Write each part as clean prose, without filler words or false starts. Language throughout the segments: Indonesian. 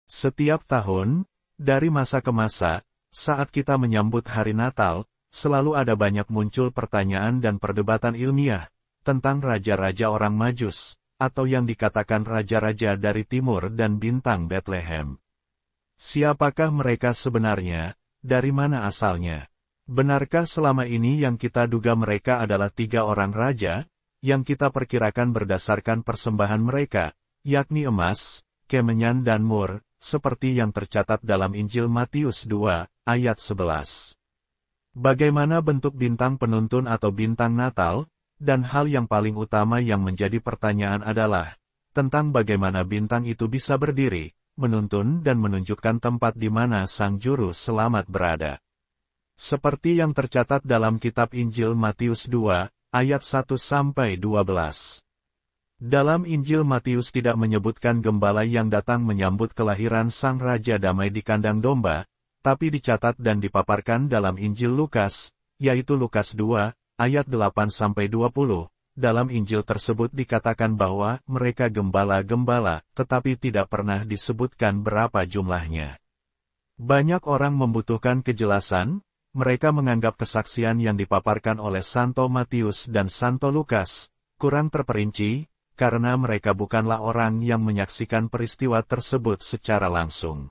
Setiap tahun, dari masa ke masa, saat kita menyambut hari Natal, selalu ada banyak muncul pertanyaan dan perdebatan ilmiah tentang raja-raja orang Majus, atau yang dikatakan raja-raja dari timur dan bintang Bethlehem. Siapakah mereka sebenarnya? Dari mana asalnya? Benarkah selama ini yang kita duga mereka adalah 3 orang raja, yang kita perkirakan berdasarkan persembahan mereka, yakni emas, kemenyan dan mur, seperti yang tercatat dalam Injil Matius 2, ayat 11. Bagaimana bentuk bintang penuntun atau bintang Natal? Dan hal yang paling utama yang menjadi pertanyaan adalah, tentang bagaimana bintang itu bisa berdiri, menuntun dan menunjukkan tempat di mana Sang Juru Selamat berada. Seperti yang tercatat dalam kitab Injil Matius 2, ayat 1-12. Dalam Injil Matius tidak menyebutkan gembala yang datang menyambut kelahiran Sang Raja Damai di kandang domba, tapi dicatat dan dipaparkan dalam Injil Lukas, yaitu Lukas 2, ayat 8-20. Dalam Injil tersebut dikatakan bahwa mereka gembala-gembala, tetapi tidak pernah disebutkan berapa jumlahnya. Banyak orang membutuhkan kejelasan, mereka menganggap kesaksian yang dipaparkan oleh Santo Matius dan Santo Lukas kurang terperinci, karena mereka bukanlah orang yang menyaksikan peristiwa tersebut secara langsung.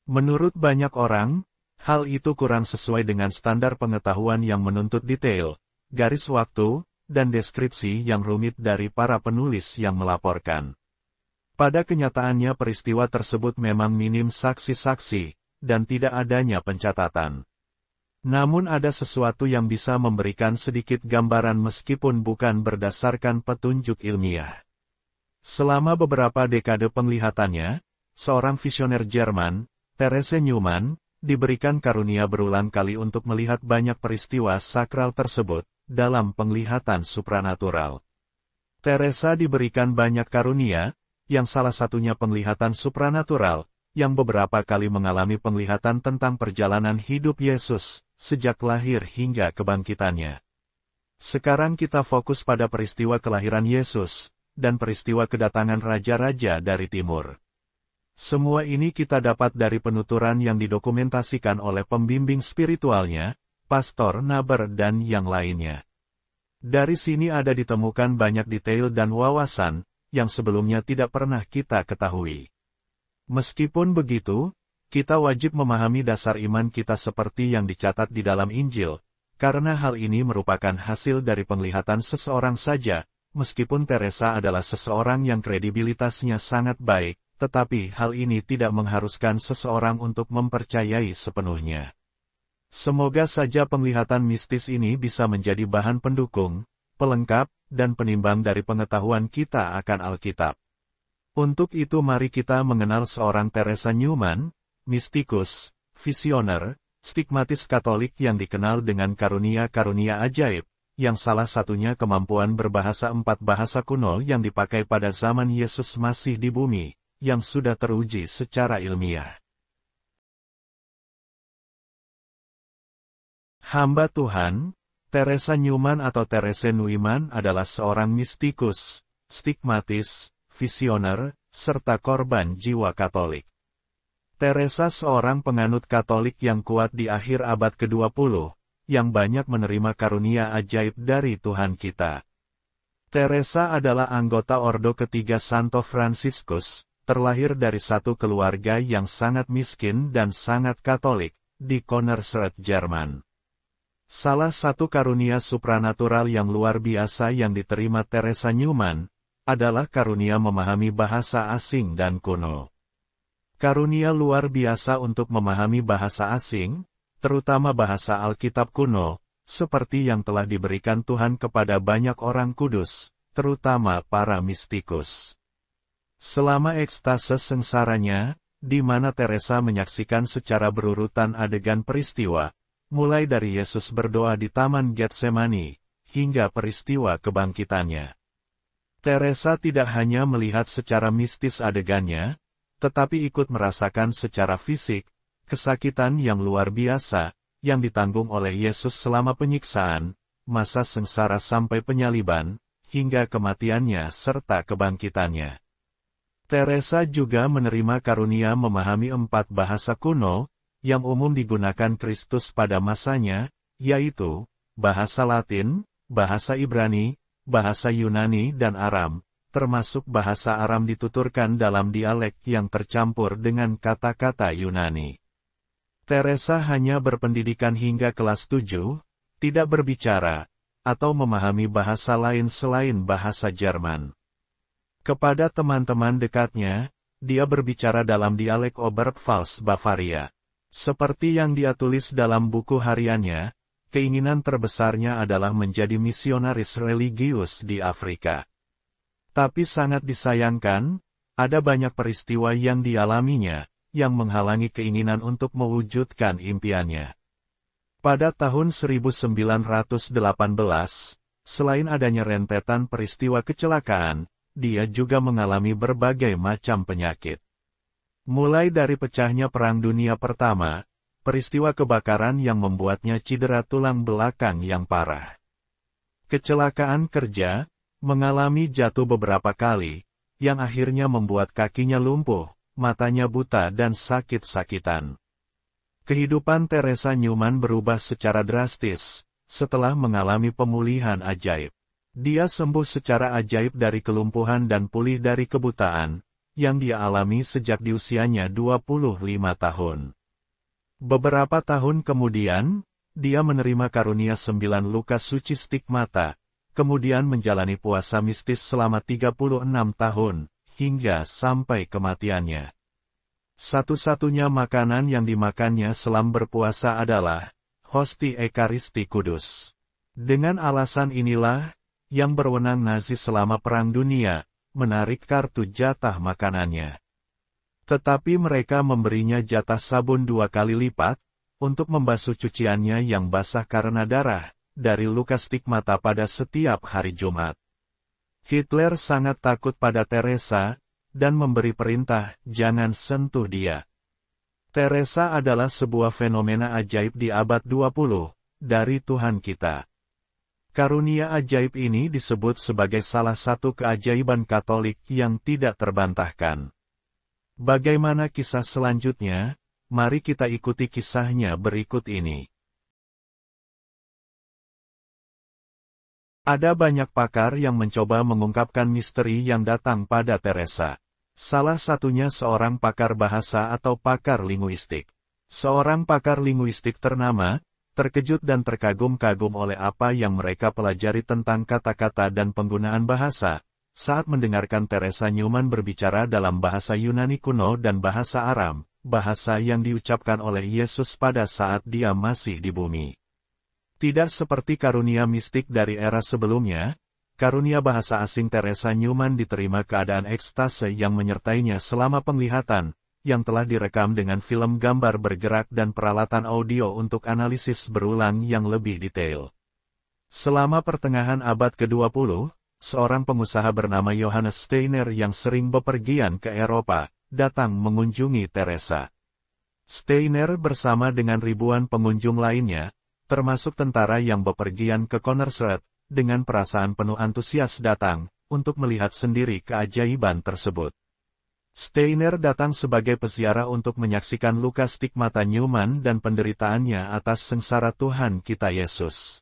Menurut banyak orang, hal itu kurang sesuai dengan standar pengetahuan yang menuntut detail, garis waktu, dan deskripsi yang rumit dari para penulis yang melaporkan. Pada kenyataannya peristiwa tersebut memang minim saksi-saksi, dan tidak adanya pencatatan. Namun ada sesuatu yang bisa memberikan sedikit gambaran meskipun bukan berdasarkan petunjuk ilmiah. Selama beberapa dekade penglihatannya, seorang visioner Jerman, Therese Neumann, diberikan karunia berulang kali untuk melihat banyak peristiwa sakral tersebut dalam penglihatan supranatural. Teresa diberikan banyak karunia, yang salah satunya penglihatan supranatural, yang beberapa kali mengalami penglihatan tentang perjalanan hidup Yesus, sejak lahir hingga kebangkitannya. Sekarang kita fokus pada peristiwa kelahiran Yesus, dan peristiwa kedatangan raja-raja dari timur. Semua ini kita dapat dari penuturan yang didokumentasikan oleh pembimbing spiritualnya, Pastor Naber dan yang lainnya. Dari sini ada ditemukan banyak detail dan wawasan, yang sebelumnya tidak pernah kita ketahui. Meskipun begitu, kita wajib memahami dasar iman kita seperti yang dicatat di dalam Injil, karena hal ini merupakan hasil dari penglihatan seseorang saja, meskipun Teresa adalah seseorang yang kredibilitasnya sangat baik, tetapi hal ini tidak mengharuskan seseorang untuk mempercayai sepenuhnya. Semoga saja penglihatan mistis ini bisa menjadi bahan pendukung, pelengkap, dan penimbang dari pengetahuan kita akan Alkitab. Untuk itu mari kita mengenal seorang Theresa Neumann, mistikus, visioner, stigmatis Katolik yang dikenal dengan karunia-karunia ajaib, yang salah satunya kemampuan berbahasa 4 bahasa kuno yang dipakai pada zaman Yesus masih di bumi, yang sudah teruji secara ilmiah. Hamba Tuhan, Theresa Neumann atau Therese Neumann adalah seorang mistikus, stigmatis, visioner, serta korban jiwa Katolik. Teresa seorang penganut Katolik yang kuat di akhir abad ke-20, yang banyak menerima karunia ajaib dari Tuhan kita. Teresa adalah anggota Ordo ketiga Santo Fransiskus, terlahir dari satu keluarga yang sangat miskin dan sangat Katolik, di Konnersreuth, Jerman. Salah satu karunia supranatural yang luar biasa yang diterima Theresa Neumann, adalah karunia memahami bahasa asing dan kuno. Karunia luar biasa untuk memahami bahasa asing, terutama bahasa Alkitab kuno, seperti yang telah diberikan Tuhan kepada banyak orang kudus, terutama para mistikus. Selama ekstase sengsaranya, di mana Teresa menyaksikan secara berurutan adegan peristiwa, mulai dari Yesus berdoa di Taman Getsemani, hingga peristiwa kebangkitannya. Teresa tidak hanya melihat secara mistis adegannya, tetapi ikut merasakan secara fisik, kesakitan yang luar biasa, yang ditanggung oleh Yesus selama penyiksaan, masa sengsara sampai penyaliban, hingga kematiannya serta kebangkitannya. Teresa juga menerima karunia memahami 4 bahasa kuno, yang umum digunakan Kristus pada masanya, yaitu, bahasa Latin, bahasa Ibrani, bahasa Yunani dan Aram, termasuk bahasa Aram dituturkan dalam dialek yang tercampur dengan kata-kata Yunani. Teresa hanya berpendidikan hingga kelas 7, tidak berbicara, atau memahami bahasa lain selain bahasa Jerman. Kepada teman-teman dekatnya, dia berbicara dalam dialek Oberpfalz Bavaria. Seperti yang dia tulis dalam buku hariannya, keinginan terbesarnya adalah menjadi misionaris religius di Afrika. Tapi sangat disayangkan, ada banyak peristiwa yang dialaminya, yang menghalangi keinginan untuk mewujudkan impiannya. Pada tahun 1918, selain adanya rentetan peristiwa kecelakaan, dia juga mengalami berbagai macam penyakit. Mulai dari pecahnya Perang Dunia Pertama, peristiwa kebakaran yang membuatnya cedera tulang belakang yang parah. Kecelakaan kerja, mengalami jatuh beberapa kali, yang akhirnya membuat kakinya lumpuh, matanya buta dan sakit-sakitan. Kehidupan Teresa Newman berubah secara drastis, setelah mengalami pemulihan ajaib. Dia sembuh secara ajaib dari kelumpuhan dan pulih dari kebutaan, yang dia alami sejak di usianya 25 tahun. Beberapa tahun kemudian, dia menerima karunia 9 luka suci stigmata, kemudian menjalani puasa mistis selama 36 tahun, hingga sampai kematiannya. Satu-satunya makanan yang dimakannya selama berpuasa adalah hosti Ekaristi Kudus. Dengan alasan inilah, yang berwenang Nazi selama Perang Dunia, menarik kartu jatah makanannya. Tetapi mereka memberinya jatah sabun 2 kali lipat, untuk membasuh cuciannya yang basah karena darah, dari luka stigmata pada setiap hari Jumat. Hitler sangat takut pada Teresa, dan memberi perintah, jangan sentuh dia. Teresa adalah sebuah fenomena ajaib di abad 20, dari Tuhan kita. Karunia ajaib ini disebut sebagai salah satu keajaiban Katolik yang tidak terbantahkan. Bagaimana kisah selanjutnya? Mari kita ikuti kisahnya berikut ini. Ada banyak pakar yang mencoba mengungkapkan misteri yang datang pada Teresa. Salah satunya seorang pakar bahasa atau pakar linguistik. Seorang pakar linguistik ternama, terkejut dan terkagum-kagum oleh apa yang mereka pelajari tentang kata-kata dan penggunaan bahasa, saat mendengarkan Teresa Newman berbicara dalam bahasa Yunani kuno dan bahasa Aram, bahasa yang diucapkan oleh Yesus pada saat dia masih di bumi. Tidak seperti karunia mistik dari era sebelumnya, karunia bahasa asing Teresa Newman diterima keadaan ekstase yang menyertainya selama penglihatan, yang telah direkam dengan film gambar bergerak dan peralatan audio untuk analisis berulang yang lebih detail. Selama pertengahan abad ke-20, seorang pengusaha bernama Johannes Steiner yang sering bepergian ke Eropa, datang mengunjungi Teresa. Steiner bersama dengan ribuan pengunjung lainnya, termasuk tentara yang bepergian ke Konnersreuth, dengan perasaan penuh antusias datang, untuk melihat sendiri keajaiban tersebut. Steiner datang sebagai peziarah untuk menyaksikan luka stigmata Newman dan penderitaannya atas sengsara Tuhan kita Yesus.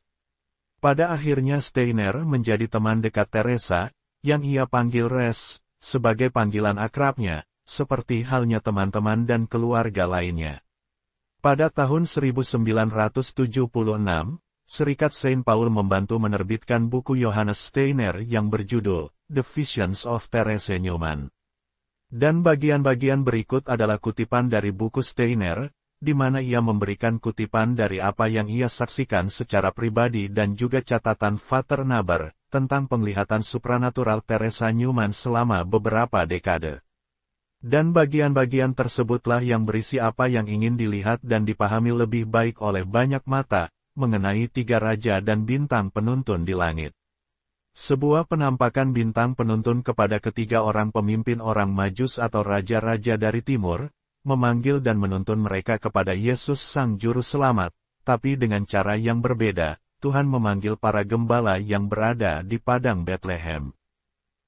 Pada akhirnya Steiner menjadi teman dekat Teresa, yang ia panggil Res, sebagai panggilan akrabnya, seperti halnya teman-teman dan keluarga lainnya. Pada tahun 1976, Serikat Saint Paul membantu menerbitkan buku Johannes Steiner yang berjudul The Visions of Therese Newman. Dan bagian-bagian berikut adalah kutipan dari buku Steiner, di mana ia memberikan kutipan dari apa yang ia saksikan secara pribadi dan juga catatan Vater Naber, tentang penglihatan supranatural Teresa Newman selama beberapa dekade. Dan bagian-bagian tersebutlah yang berisi apa yang ingin dilihat dan dipahami lebih baik oleh banyak mata, mengenai 3 raja dan bintang penuntun di langit. Sebuah penampakan bintang penuntun kepada ketiga orang pemimpin orang Majus atau raja-raja dari timur, memanggil dan menuntun mereka kepada Yesus Sang Juru Selamat, tapi dengan cara yang berbeda, Tuhan memanggil para gembala yang berada di padang Bethlehem.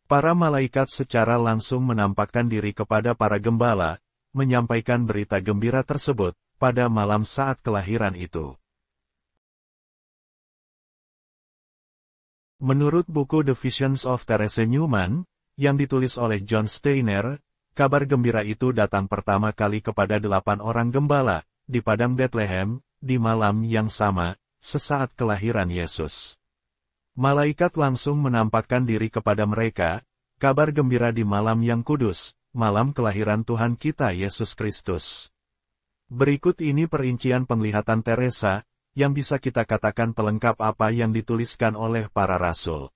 Para malaikat secara langsung menampakkan diri kepada para gembala, menyampaikan berita gembira tersebut, pada malam saat kelahiran itu. Menurut buku The Visions of Therese Newman, yang ditulis oleh John Steiner, kabar gembira itu datang pertama kali kepada 8 orang gembala, di padang Bethlehem, di malam yang sama, sesaat kelahiran Yesus. Malaikat langsung menampakkan diri kepada mereka, kabar gembira di malam yang kudus, malam kelahiran Tuhan kita Yesus Kristus. Berikut ini perincian penglihatan Teresa, yang bisa kita katakan pelengkap apa yang dituliskan oleh para rasul.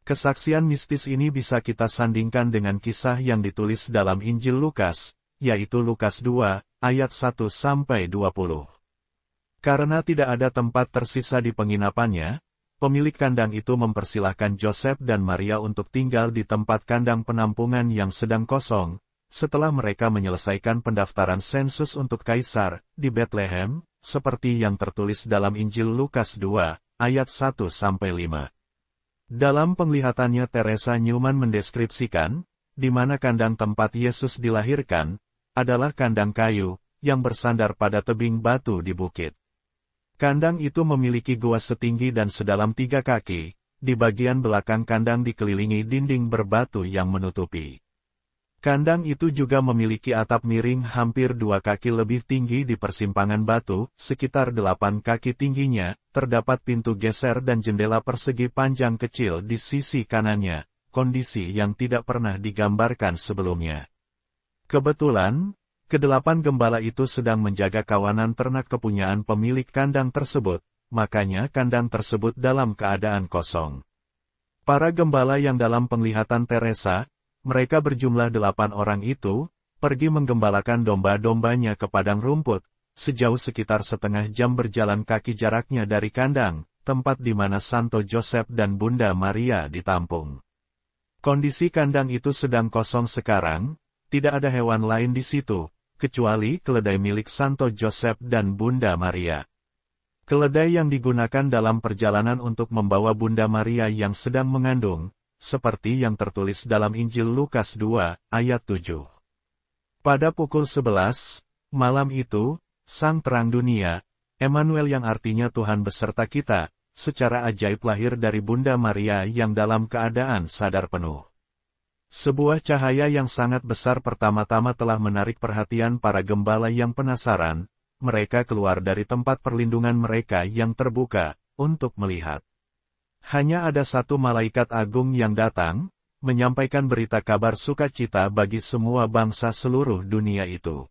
Kesaksian mistis ini bisa kita sandingkan dengan kisah yang ditulis dalam Injil Lukas, yaitu Lukas 2, ayat 1-20. Karena tidak ada tempat tersisa di penginapannya, pemilik kandang itu mempersilahkan Joseph dan Maria untuk tinggal di tempat kandang penampungan yang sedang kosong, setelah mereka menyelesaikan pendaftaran sensus untuk kaisar, di Bethlehem, seperti yang tertulis dalam Injil Lukas 2, ayat 1-5. Dalam penglihatannya Teresa Newman mendeskripsikan, di mana kandang tempat Yesus dilahirkan, adalah kandang kayu, yang bersandar pada tebing batu di bukit. Kandang itu memiliki gua setinggi dan sedalam 3 kaki, di bagian belakang kandang dikelilingi dinding berbatu yang menutupi. Kandang itu juga memiliki atap miring hampir 2 kaki lebih tinggi di persimpangan batu, sekitar 8 kaki tingginya, terdapat pintu geser dan jendela persegi panjang kecil di sisi kanannya, kondisi yang tidak pernah digambarkan sebelumnya. Kebetulan, ke-8 gembala itu sedang menjaga kawanan ternak kepunyaan pemilik kandang tersebut, makanya kandang tersebut dalam keadaan kosong. Para gembala yang dalam penglihatan Teresa, mereka berjumlah 8 orang itu, pergi menggembalakan domba-dombanya ke padang rumput, sejauh sekitar setengah jam berjalan kaki jaraknya dari kandang, tempat di mana Santo Joseph dan Bunda Maria ditampung. Kondisi kandang itu sedang kosong sekarang, tidak ada hewan lain di situ, kecuali keledai milik Santo Joseph dan Bunda Maria. Keledai yang digunakan dalam perjalanan untuk membawa Bunda Maria yang sedang mengandung, seperti yang tertulis dalam Injil Lukas 2, ayat 7. Pada pukul 11, malam itu, Sang Terang Dunia, Emmanuel yang artinya Tuhan beserta kita, secara ajaib lahir dari Bunda Maria yang dalam keadaan sadar penuh. Sebuah cahaya yang sangat besar pertama-tama telah menarik perhatian para gembala yang penasaran, mereka keluar dari tempat perlindungan mereka yang terbuka, untuk melihat. Hanya ada satu malaikat agung yang datang, menyampaikan berita kabar sukacita bagi semua bangsa seluruh dunia itu.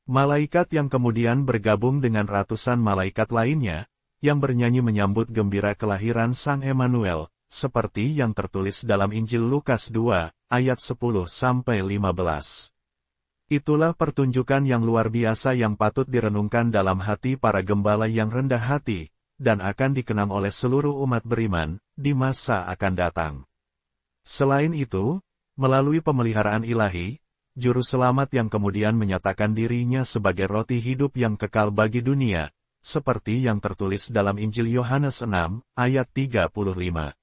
Malaikat yang kemudian bergabung dengan ratusan malaikat lainnya, yang bernyanyi menyambut gembira kelahiran Sang Emmanuel, seperti yang tertulis dalam Injil Lukas 2, ayat 10-15. Itulah pertunjukan yang luar biasa yang patut direnungkan dalam hati para gembala yang rendah hati, dan akan dikenang oleh seluruh umat beriman, di masa akan datang. Selain itu, melalui pemeliharaan ilahi, Juru Selamat yang kemudian menyatakan dirinya sebagai roti hidup yang kekal bagi dunia, seperti yang tertulis dalam Injil Yohanes 6, ayat 35.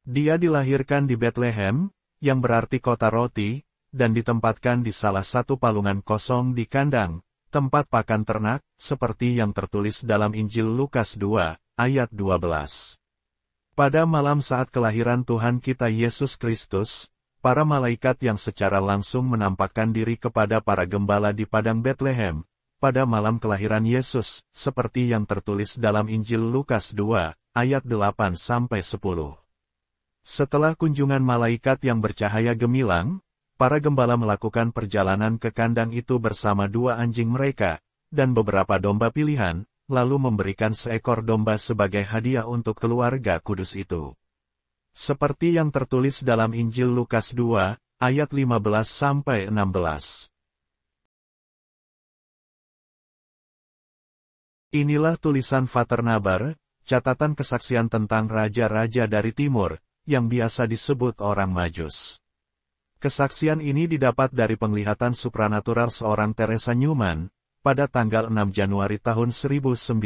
Dia dilahirkan di Bethlehem, yang berarti kota roti, dan ditempatkan di salah satu palungan kosong di kandang, tempat pakan ternak, seperti yang tertulis dalam Injil Lukas 2, ayat 12. Pada malam saat kelahiran Tuhan kita Yesus Kristus, para malaikat yang secara langsung menampakkan diri kepada para gembala di padang Bethlehem, pada malam kelahiran Yesus, seperti yang tertulis dalam Injil Lukas 2, ayat 8-10. Setelah kunjungan malaikat yang bercahaya gemilang, para gembala melakukan perjalanan ke kandang itu bersama 2 anjing mereka, dan beberapa domba pilihan, lalu memberikan seekor domba sebagai hadiah untuk keluarga kudus itu. Seperti yang tertulis dalam Injil Lukas 2, ayat 15-16. Inilah tulisan Vater Nabar, catatan kesaksian tentang raja-raja dari timur, yang biasa disebut orang Majus. Kesaksian ini didapat dari penglihatan supranatural seorang Teresa Newman, pada tanggal 6 Januari tahun 1927.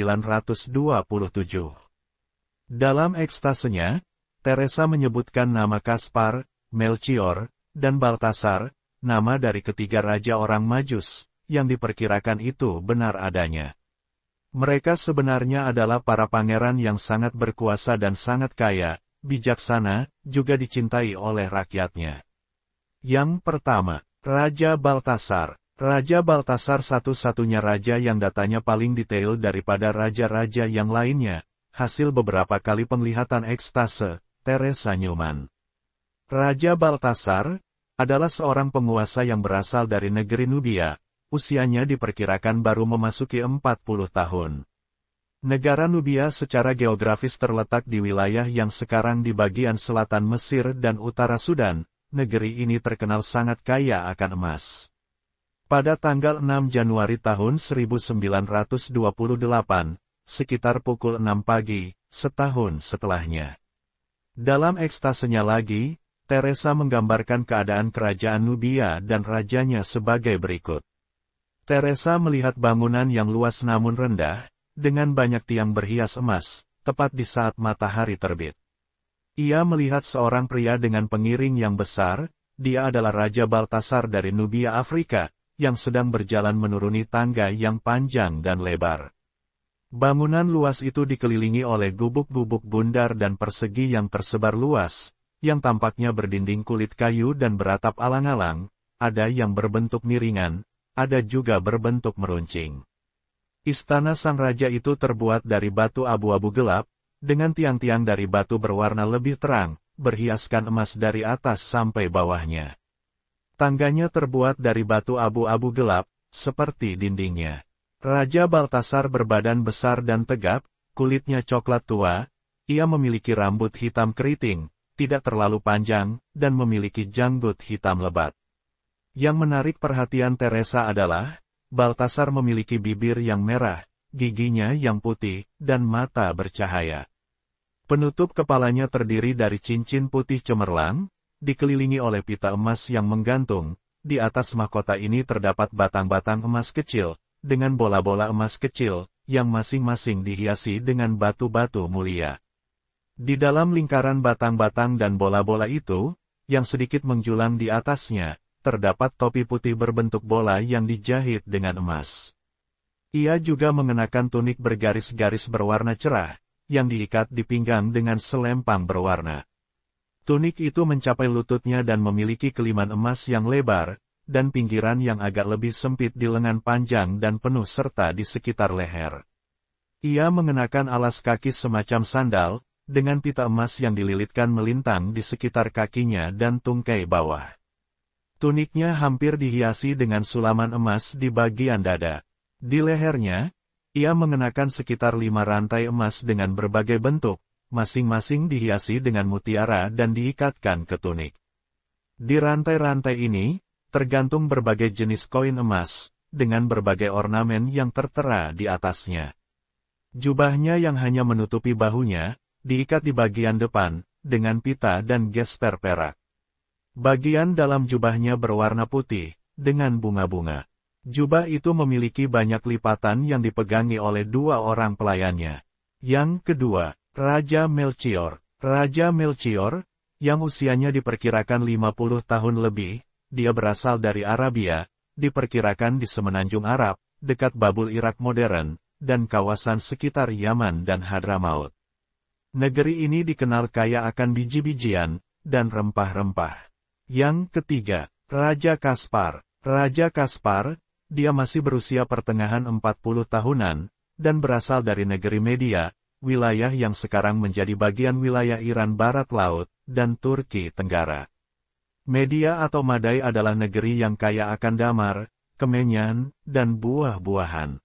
Dalam ekstasenya, Teresa menyebutkan nama Kaspar, Melchior, dan Baltasar, nama dari ketiga raja orang Majus, yang diperkirakan itu benar adanya. Mereka sebenarnya adalah para pangeran yang sangat berkuasa dan sangat kaya, bijaksana, juga dicintai oleh rakyatnya. Yang pertama, Raja Baltasar. Raja Baltasar satu-satunya raja yang datanya paling detail daripada raja-raja yang lainnya, hasil beberapa kali penglihatan ekstase, Teresa Newman. Raja Baltasar adalah seorang penguasa yang berasal dari negeri Nubia, usianya diperkirakan baru memasuki 40 tahun. Negara Nubia secara geografis terletak di wilayah yang sekarang di bagian selatan Mesir dan utara Sudan. Negeri ini terkenal sangat kaya akan emas. Pada tanggal 6 Januari tahun 1928, sekitar pukul 6 pagi, setahun setelahnya. Dalam ekstasenya lagi, Teresa menggambarkan keadaan kerajaan Nubia dan rajanya sebagai berikut. Teresa melihat bangunan yang luas namun rendah, dengan banyak tiang berhias emas, tepat di saat matahari terbit. Ia melihat seorang pria dengan pengiring yang besar, dia adalah Raja Baltasar dari Nubia Afrika, yang sedang berjalan menuruni tangga yang panjang dan lebar. Bangunan luas itu dikelilingi oleh gubuk-gubuk bundar dan persegi yang tersebar luas, yang tampaknya berdinding kulit kayu dan beratap alang-alang, ada yang berbentuk miringan, ada juga berbentuk meruncing. Istana sang raja itu terbuat dari batu abu-abu gelap, dengan tiang-tiang dari batu berwarna lebih terang, berhiaskan emas dari atas sampai bawahnya. Tangganya terbuat dari batu abu-abu gelap, seperti dindingnya. Raja Baltasar berbadan besar dan tegap, kulitnya coklat tua, ia memiliki rambut hitam keriting, tidak terlalu panjang, dan memiliki janggut hitam lebat. Yang menarik perhatian Teresa adalah, Baltasar memiliki bibir yang merah, giginya yang putih, dan mata bercahaya. Penutup kepalanya terdiri dari cincin putih cemerlang, dikelilingi oleh pita emas yang menggantung. Di atas mahkota ini terdapat batang-batang emas kecil, dengan bola-bola emas kecil, yang masing-masing dihiasi dengan batu-batu mulia. Di dalam lingkaran batang-batang dan bola-bola itu, yang sedikit menjulang di atasnya, terdapat topi putih berbentuk bola yang dijahit dengan emas. Ia juga mengenakan tunik bergaris-garis berwarna cerah, yang diikat di pinggang dengan selempang berwarna. Tunik itu mencapai lututnya dan memiliki keliman emas yang lebar, dan pinggiran yang agak lebih sempit di lengan panjang dan penuh serta di sekitar leher. Ia mengenakan alas kaki semacam sandal, dengan pita emas yang dililitkan melintang di sekitar kakinya dan tungkai bawah. Tuniknya hampir dihiasi dengan sulaman emas di bagian dada. Di lehernya, ia mengenakan sekitar 5 rantai emas dengan berbagai bentuk, masing-masing dihiasi dengan mutiara dan diikatkan ke tunik. Di rantai-rantai ini, tergantung berbagai jenis koin emas, dengan berbagai ornamen yang tertera di atasnya. Jubahnya yang hanya menutupi bahunya, diikat di bagian depan, dengan pita dan gesper perak. Bagian dalam jubahnya berwarna putih, dengan bunga-bunga. Jubah itu memiliki banyak lipatan yang dipegangi oleh 2 orang pelayannya. Yang kedua, Raja Melchior. Raja Melchior, yang usianya diperkirakan 50 tahun lebih, dia berasal dari Arabia, diperkirakan di semenanjung Arab, dekat Babul Irak modern, dan kawasan sekitar Yaman dan Hadramaut. Negeri ini dikenal kaya akan biji-bijian, dan rempah-rempah. Yang ketiga, Raja Kaspar. Raja Kaspar, dia masih berusia pertengahan 40 tahunan, dan berasal dari negeri Media, wilayah yang sekarang menjadi bagian wilayah Iran Barat Laut, dan Turki Tenggara. Media atau Madai adalah negeri yang kaya akan damar, kemenyan, dan buah-buahan.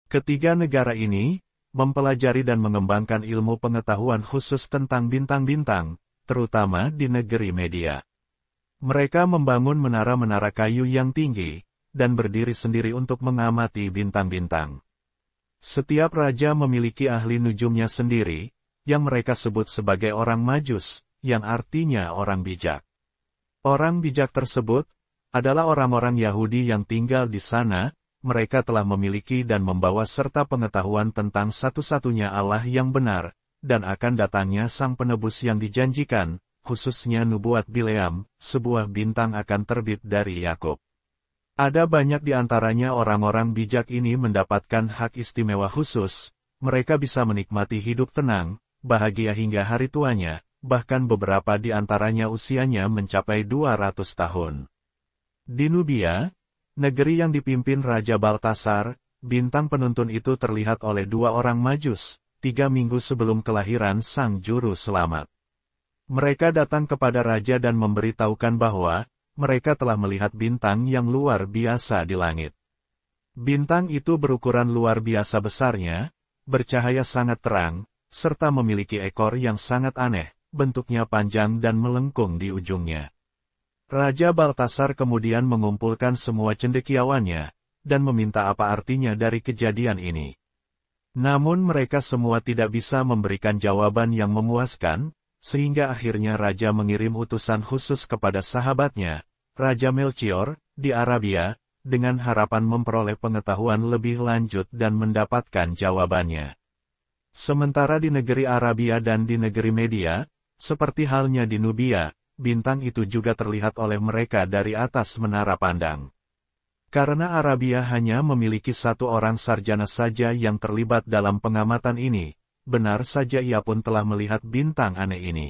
Ketiga negara ini, mempelajari dan mengembangkan ilmu pengetahuan khusus tentang bintang-bintang, terutama di negeri Media. Mereka membangun menara-menara kayu yang tinggi, dan berdiri sendiri untuk mengamati bintang-bintang. Setiap raja memiliki ahli nujumnya sendiri, yang mereka sebut sebagai orang Majus, yang artinya orang bijak. Orang bijak tersebut adalah orang-orang Yahudi yang tinggal di sana. Mereka telah memiliki dan membawa serta pengetahuan tentang satu-satunya Allah yang benar, dan akan datangnya sang penebus yang dijanjikan, khususnya nubuat Bileam, sebuah bintang akan terbit dari Yakub. Ada banyak di antaranya orang-orang bijak ini mendapatkan hak istimewa khusus, mereka bisa menikmati hidup tenang, bahagia hingga hari tuanya, bahkan beberapa di antaranya usianya mencapai 200 tahun. Di Nubia, negeri yang dipimpin Raja Baltasar, bintang penuntun itu terlihat oleh dua orang Majus, 3 minggu sebelum kelahiran sang juru selamat. Mereka datang kepada raja dan memberitahukan bahwa mereka telah melihat bintang yang luar biasa di langit. Bintang itu berukuran luar biasa besarnya, bercahaya sangat terang, serta memiliki ekor yang sangat aneh, bentuknya panjang dan melengkung di ujungnya. Raja Baltasar kemudian mengumpulkan semua cendekiawannya, dan meminta apa artinya dari kejadian ini. Namun mereka semua tidak bisa memberikan jawaban yang memuaskan, sehingga akhirnya raja mengirim utusan khusus kepada sahabatnya, Raja Melchior, di Arabia, dengan harapan memperoleh pengetahuan lebih lanjut dan mendapatkan jawabannya. Sementara di negeri Arabia dan di negeri Media, seperti halnya di Nubia, bintang itu juga terlihat oleh mereka dari atas menara pandang. Karena Arabia hanya memiliki satu orang sarjana saja yang terlibat dalam pengamatan ini, benar saja ia pun telah melihat bintang aneh ini.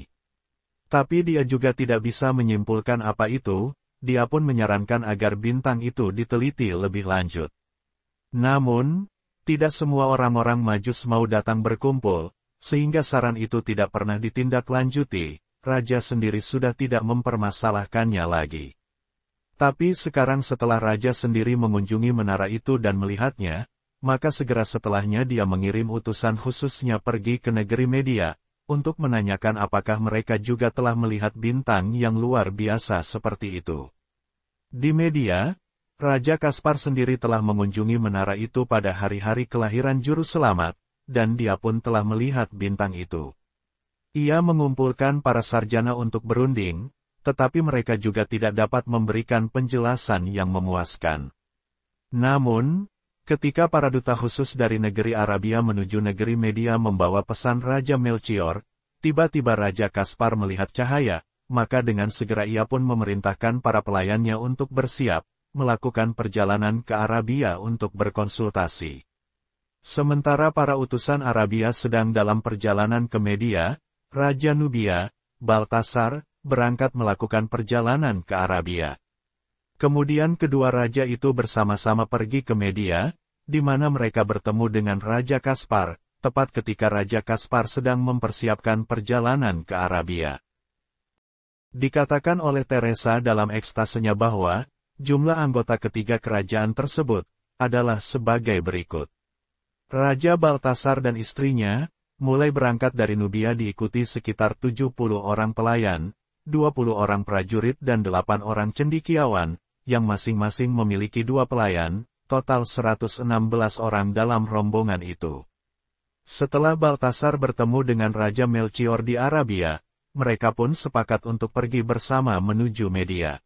Tapi dia juga tidak bisa menyimpulkan apa itu, dia pun menyarankan agar bintang itu diteliti lebih lanjut. Namun, tidak semua orang-orang Majus mau datang berkumpul, sehingga saran itu tidak pernah ditindaklanjuti, raja sendiri sudah tidak mempermasalahkannya lagi. Tapi sekarang setelah raja sendiri mengunjungi menara itu dan melihatnya, maka segera setelahnya dia mengirim utusan khususnya pergi ke negeri Media, untuk menanyakan apakah mereka juga telah melihat bintang yang luar biasa seperti itu. Di Media, Raja Kaspar sendiri telah mengunjungi menara itu pada hari-hari kelahiran Juru Selamat, dan dia pun telah melihat bintang itu. Ia mengumpulkan para sarjana untuk berunding, tetapi mereka juga tidak dapat memberikan penjelasan yang memuaskan. Namun, ketika para duta khusus dari negeri Arabia menuju negeri Media membawa pesan Raja Melchior, tiba-tiba Raja Kaspar melihat cahaya, maka dengan segera ia pun memerintahkan para pelayannya untuk bersiap, melakukan perjalanan ke Arabia untuk berkonsultasi. Sementara para utusan Arabia sedang dalam perjalanan ke Media, Raja Nubia, Baltasar, berangkat melakukan perjalanan ke Arabia. Kemudian kedua raja itu bersama-sama pergi ke Media, di mana mereka bertemu dengan Raja Kaspar, tepat ketika Raja Kaspar sedang mempersiapkan perjalanan ke Arabia. Dikatakan oleh Teresa dalam ekstasenya bahwa, jumlah anggota ketiga kerajaan tersebut, adalah sebagai berikut. Raja Baltasar dan istrinya, mulai berangkat dari Nubia diikuti sekitar 70 orang pelayan, 20 orang prajurit dan 8 orang cendekiawan, yang masing-masing memiliki 2 pelayan, total 116 orang dalam rombongan itu. Setelah Baltasar bertemu dengan Raja Melchior di Arabia, mereka pun sepakat untuk pergi bersama menuju Media.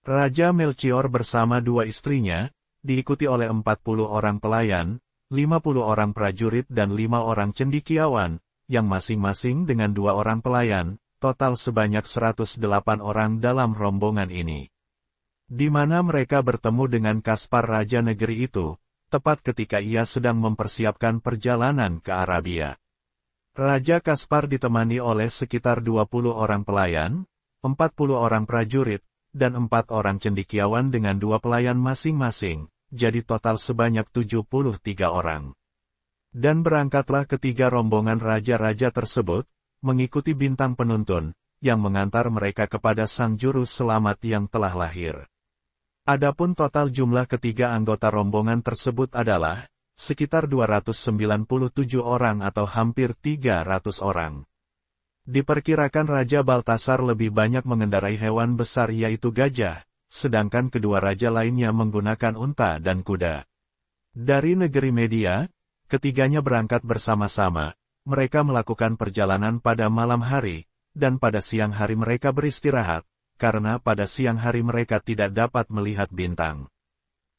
Raja Melchior bersama 2 istrinya, diikuti oleh 40 orang pelayan, 50 orang prajurit dan 5 orang cendekiawan, yang masing-masing dengan 2 orang pelayan, total sebanyak 108 orang dalam rombongan ini. Di mana mereka bertemu dengan Kaspar Raja negeri itu, tepat ketika ia sedang mempersiapkan perjalanan ke Arabia. Raja Kaspar ditemani oleh sekitar 20 orang pelayan, 40 orang prajurit, dan 4 orang cendekiawan dengan 2 pelayan masing-masing, jadi total sebanyak 73 orang. Dan berangkatlah ketiga rombongan raja-raja tersebut, mengikuti bintang penuntun, yang mengantar mereka kepada Sang Juru Selamat yang telah lahir. Adapun total jumlah ketiga anggota rombongan tersebut adalah, sekitar 297 orang atau hampir 300 orang. Diperkirakan Raja Baltasar lebih banyak mengendarai hewan besar yaitu gajah, sedangkan kedua raja lainnya menggunakan unta dan kuda. Dari negeri Media, ketiganya berangkat bersama-sama. Mereka melakukan perjalanan pada malam hari, dan pada siang hari mereka beristirahat, karena pada siang hari mereka tidak dapat melihat bintang.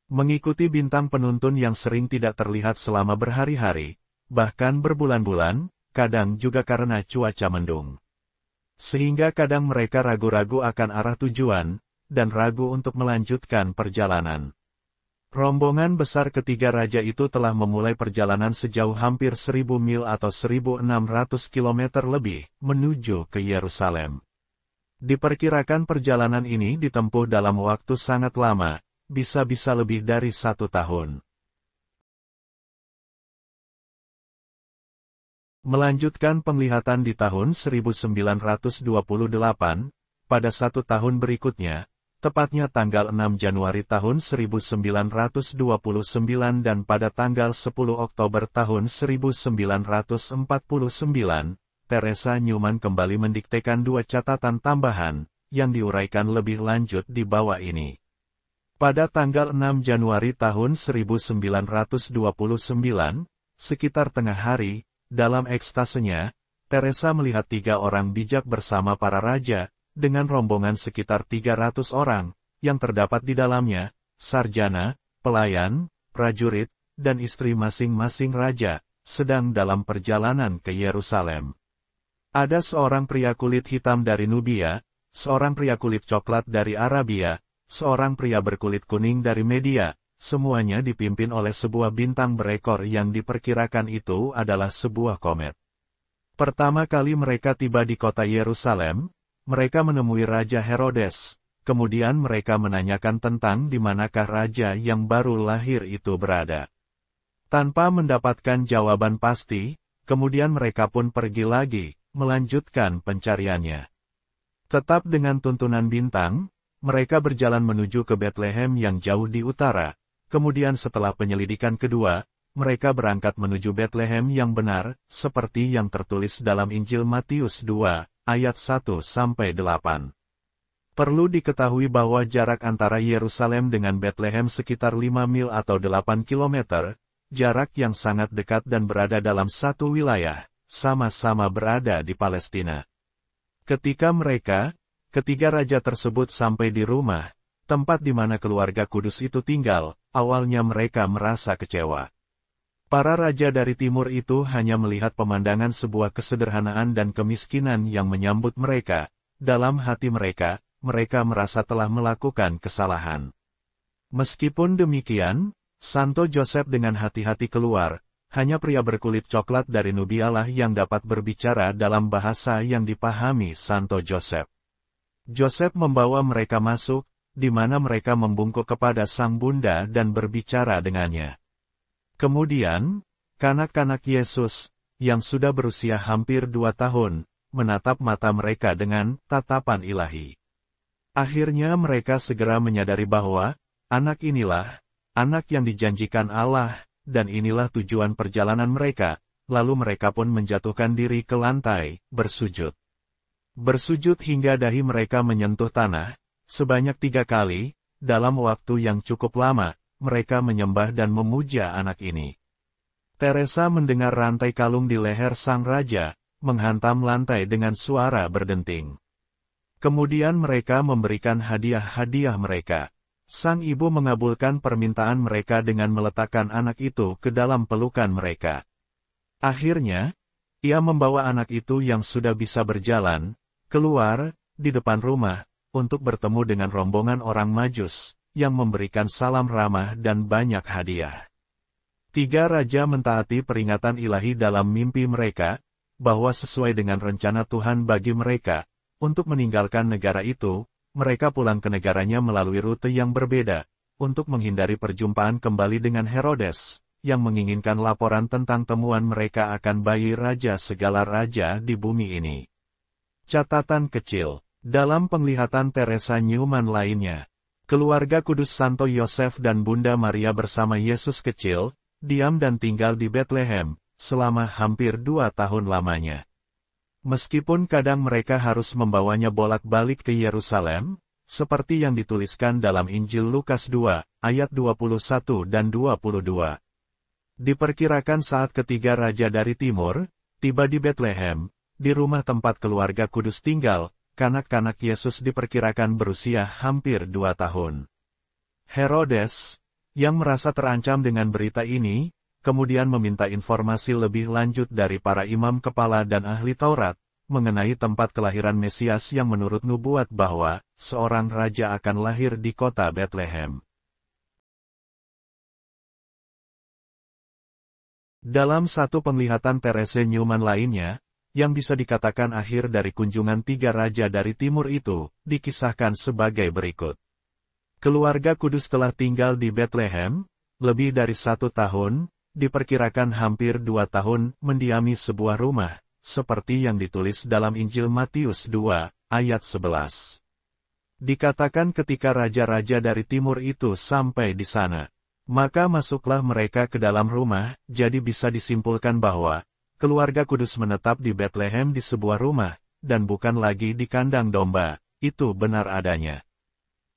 Mengikuti bintang penuntun yang sering tidak terlihat selama berhari-hari, bahkan berbulan-bulan, kadang juga karena cuaca mendung. Sehingga kadang mereka ragu-ragu akan arah tujuan, dan ragu untuk melanjutkan perjalanan. Rombongan besar ketiga raja itu telah memulai perjalanan sejauh hampir 1000 mil atau 1600 km lebih, menuju ke Yerusalem. Diperkirakan perjalanan ini ditempuh dalam waktu sangat lama, bisa-bisa lebih dari 1 tahun. Melanjutkan penglihatan di tahun 1928, pada 1 tahun berikutnya, tepatnya tanggal 6 Januari tahun 1929 dan pada tanggal 10 Oktober tahun 1949, Teresa Newman kembali mendiktekan 2 catatan tambahan, yang diuraikan lebih lanjut di bawah ini. Pada tanggal 6 Januari tahun 1929, sekitar tengah hari, dalam ekstasenya, Teresa melihat 3 orang bijak bersama para raja, dengan rombongan sekitar 300 orang, yang terdapat di dalamnya, sarjana, pelayan, prajurit, dan istri masing-masing raja, sedang dalam perjalanan ke Yerusalem. Ada seorang pria kulit hitam dari Nubia, seorang pria kulit coklat dari Arabia, seorang pria berkulit kuning dari Media, semuanya dipimpin oleh sebuah bintang berekor yang diperkirakan itu adalah sebuah komet. Pertama kali mereka tiba di kota Yerusalem, mereka menemui Raja Herodes, kemudian mereka menanyakan tentang di manakah raja yang baru lahir itu berada. Tanpa mendapatkan jawaban pasti, kemudian mereka pun pergi lagi, melanjutkan pencariannya. Tetap dengan tuntunan bintang, mereka berjalan menuju ke Bethlehem yang jauh di utara, kemudian setelah penyelidikan kedua, mereka berangkat menuju Bethlehem yang benar, seperti yang tertulis dalam Injil Matius 2. Ayat 1-8. Perlu diketahui bahwa jarak antara Yerusalem dengan Bethlehem sekitar 5 mil atau 8 km, jarak yang sangat dekat dan berada dalam satu wilayah, sama-sama berada di Palestina. Ketika ketiga raja tersebut sampai di rumah, tempat di mana keluarga kudus itu tinggal, awalnya mereka merasa kecewa. Para raja dari timur itu hanya melihat pemandangan sebuah kesederhanaan dan kemiskinan yang menyambut mereka. Dalam hati mereka, mereka merasa telah melakukan kesalahan. Meskipun demikian, Santo Joseph dengan hati-hati keluar, hanya pria berkulit coklat dari Nubialah yang dapat berbicara dalam bahasa yang dipahami Santo Joseph. Joseph membawa mereka masuk, di mana mereka membungkuk kepada sang bunda dan berbicara dengannya. Kemudian, kanak-kanak Yesus, yang sudah berusia hampir 2 tahun, menatap mata mereka dengan tatapan ilahi. Akhirnya mereka segera menyadari bahwa, anak inilah, anak yang dijanjikan Allah, dan inilah tujuan perjalanan mereka, lalu mereka pun menjatuhkan diri ke lantai, bersujud. Bersujud hingga dahi mereka menyentuh tanah, sebanyak 3 kali, dalam waktu yang cukup lama. Mereka menyembah dan memuja anak ini. Teresa mendengar rantai kalung di leher sang raja, menghantam lantai dengan suara berdenting. Kemudian mereka memberikan hadiah-hadiah mereka. Sang ibu mengabulkan permintaan mereka dengan meletakkan anak itu ke dalam pelukan mereka. Akhirnya, ia membawa anak itu yang sudah bisa berjalan, keluar, di depan rumah, untuk bertemu dengan rombongan orang Majus, yang memberikan salam ramah dan banyak hadiah. 3 raja mentaati peringatan ilahi dalam mimpi mereka, bahwa sesuai dengan rencana Tuhan bagi mereka, untuk meninggalkan negara itu, mereka pulang ke negaranya melalui rute yang berbeda, untuk menghindari perjumpaan kembali dengan Herodes, yang menginginkan laporan tentang temuan mereka akan bayi raja segala raja di bumi ini. Catatan kecil, dalam penglihatan Teresa Newman lainnya, keluarga kudus Santo Yosef dan Bunda Maria bersama Yesus kecil, diam dan tinggal di Bethlehem, selama hampir 2 tahun lamanya. Meskipun kadang mereka harus membawanya bolak-balik ke Yerusalem, seperti yang dituliskan dalam Injil Lukas 2, ayat 21 dan 22. Diperkirakan saat ketiga raja dari timur, tiba di Bethlehem, di rumah tempat keluarga kudus tinggal, kanak-kanak Yesus diperkirakan berusia hampir 2 tahun. Herodes, yang merasa terancam dengan berita ini, kemudian meminta informasi lebih lanjut dari para imam kepala dan ahli Taurat, mengenai tempat kelahiran Mesias yang menurut nubuat bahwa seorang raja akan lahir di kota Bethlehem. Dalam satu penglihatan Therese Neumann lainnya, yang bisa dikatakan akhir dari kunjungan tiga raja dari timur itu, dikisahkan sebagai berikut. Keluarga kudus telah tinggal di Bethlehem lebih dari 1 tahun, diperkirakan hampir 2 tahun mendiami sebuah rumah, seperti yang ditulis dalam Injil Matius 2, ayat 11. Dikatakan ketika raja-raja dari timur itu sampai di sana, maka masuklah mereka ke dalam rumah, jadi bisa disimpulkan bahwa keluarga kudus menetap di Bethlehem di sebuah rumah, dan bukan lagi di kandang domba. Itu benar adanya.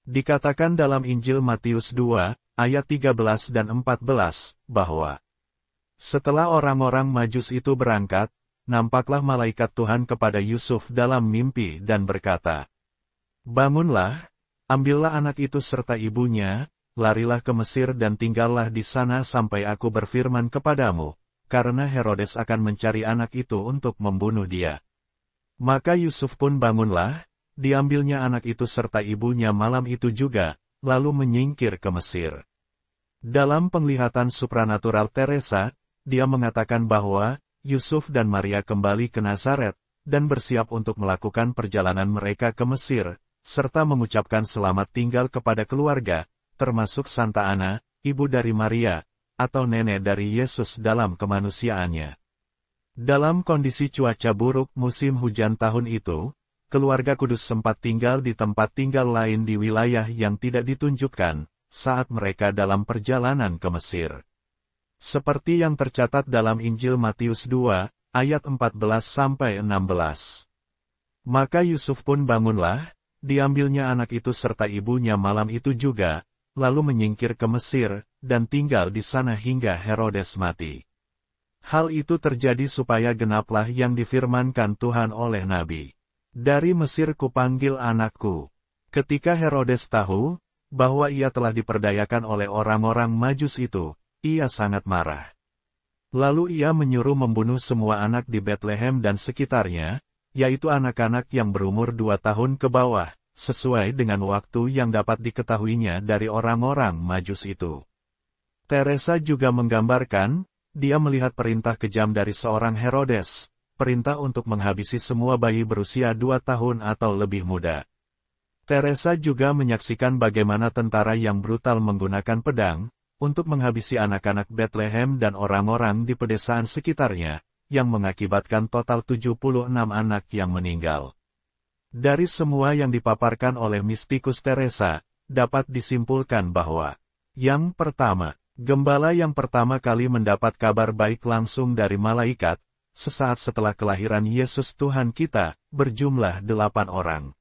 Dikatakan dalam Injil Matius 2, ayat 13 dan 14, bahwa setelah orang-orang Majus itu berangkat, nampaklah malaikat Tuhan kepada Yusuf dalam mimpi dan berkata, "Bangunlah, ambillah anak itu serta ibunya, larilah ke Mesir dan tinggallah di sana sampai aku berfirman kepadamu, karena Herodes akan mencari anak itu untuk membunuh dia." Maka Yusuf pun bangunlah, diambilnya anak itu serta ibunya malam itu juga, lalu menyingkir ke Mesir. Dalam penglihatan supranatural Teresa, dia mengatakan bahwa Yusuf dan Maria kembali ke Nazaret, dan bersiap untuk melakukan perjalanan mereka ke Mesir, serta mengucapkan selamat tinggal kepada keluarga, termasuk Santa Ana, ibu dari Maria, atau nenek dari Yesus dalam kemanusiaannya. Dalam kondisi cuaca buruk musim hujan tahun itu, keluarga kudus sempat tinggal di tempat tinggal lain di wilayah yang tidak ditunjukkan, saat mereka dalam perjalanan ke Mesir. Seperti yang tercatat dalam Injil Matius 2, ayat 14-16. Maka Yusuf pun bangunlah, diambilnya anak itu serta ibunya malam itu juga, lalu menyingkir ke Mesir, dan tinggal di sana hingga Herodes mati. Hal itu terjadi supaya genaplah yang difirmankan Tuhan oleh Nabi. "Dari Mesir kupanggil anakku." Ketika Herodes tahu bahwa ia telah diperdayakan oleh orang-orang Majus itu, ia sangat marah. Lalu ia menyuruh membunuh semua anak di Bethlehem dan sekitarnya, yaitu anak-anak yang berumur 2 tahun ke bawah, sesuai dengan waktu yang dapat diketahuinya dari orang-orang Majus itu. Teresa juga menggambarkan, dia melihat perintah kejam dari seorang Herodes, perintah untuk menghabisi semua bayi berusia 2 tahun atau lebih muda. Teresa juga menyaksikan bagaimana tentara yang brutal menggunakan pedang, untuk menghabisi anak-anak Bethlehem dan orang-orang di pedesaan sekitarnya, yang mengakibatkan total 76 anak yang meninggal. Dari semua yang dipaparkan oleh mistikus Teresa, dapat disimpulkan bahwa, yang pertama, gembala yang pertama kali mendapat kabar baik langsung dari malaikat, sesaat setelah kelahiran Yesus Tuhan kita, berjumlah 8 orang.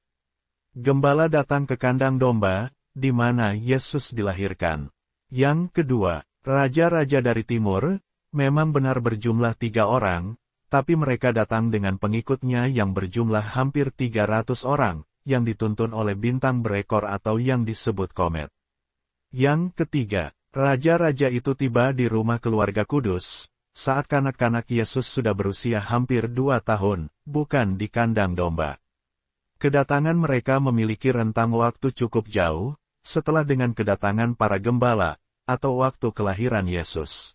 Gembala datang ke kandang domba, di mana Yesus dilahirkan. Yang kedua, raja-raja dari timur, memang benar berjumlah 3 orang, tapi mereka datang dengan pengikutnya yang berjumlah hampir 300 orang, yang dituntun oleh bintang berekor atau yang disebut komet. Yang ketiga, raja-raja itu tiba di rumah keluarga kudus, saat kanak-kanak Yesus sudah berusia hampir 2 tahun, bukan di kandang domba. Kedatangan mereka memiliki rentang waktu cukup jauh, setelah dengan kedatangan para gembala, atau waktu kelahiran Yesus.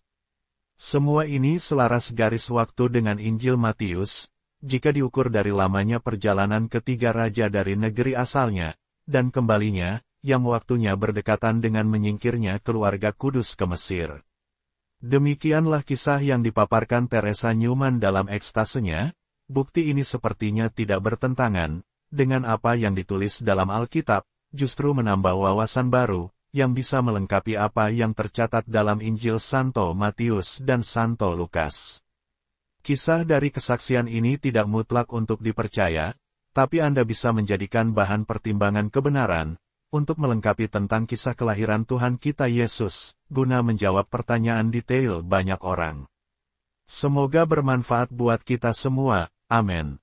Semua ini selaras garis waktu dengan Injil Matius, jika diukur dari lamanya perjalanan ketiga raja dari negeri asalnya, dan kembalinya, yang waktunya berdekatan dengan menyingkirnya keluarga kudus ke Mesir. Demikianlah kisah yang dipaparkan Teresa Neumann dalam ekstasenya. Bukti ini sepertinya tidak bertentangan dengan apa yang ditulis dalam Alkitab, justru menambah wawasan baru, yang bisa melengkapi apa yang tercatat dalam Injil Santo Matius dan Santo Lukas. Kisah dari kesaksian ini tidak mutlak untuk dipercaya, tapi Anda bisa menjadikan bahan pertimbangan kebenaran, untuk melengkapi tentang kisah kelahiran Tuhan kita Yesus, guna menjawab pertanyaan detail banyak orang. Semoga bermanfaat buat kita semua, amin.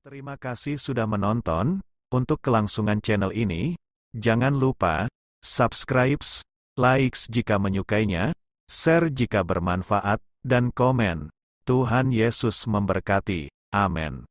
Terima kasih sudah menonton. Untuk kelangsungan channel ini, jangan lupa subscribe, likes jika menyukainya, share jika bermanfaat, dan komen. Tuhan Yesus memberkati. Amin.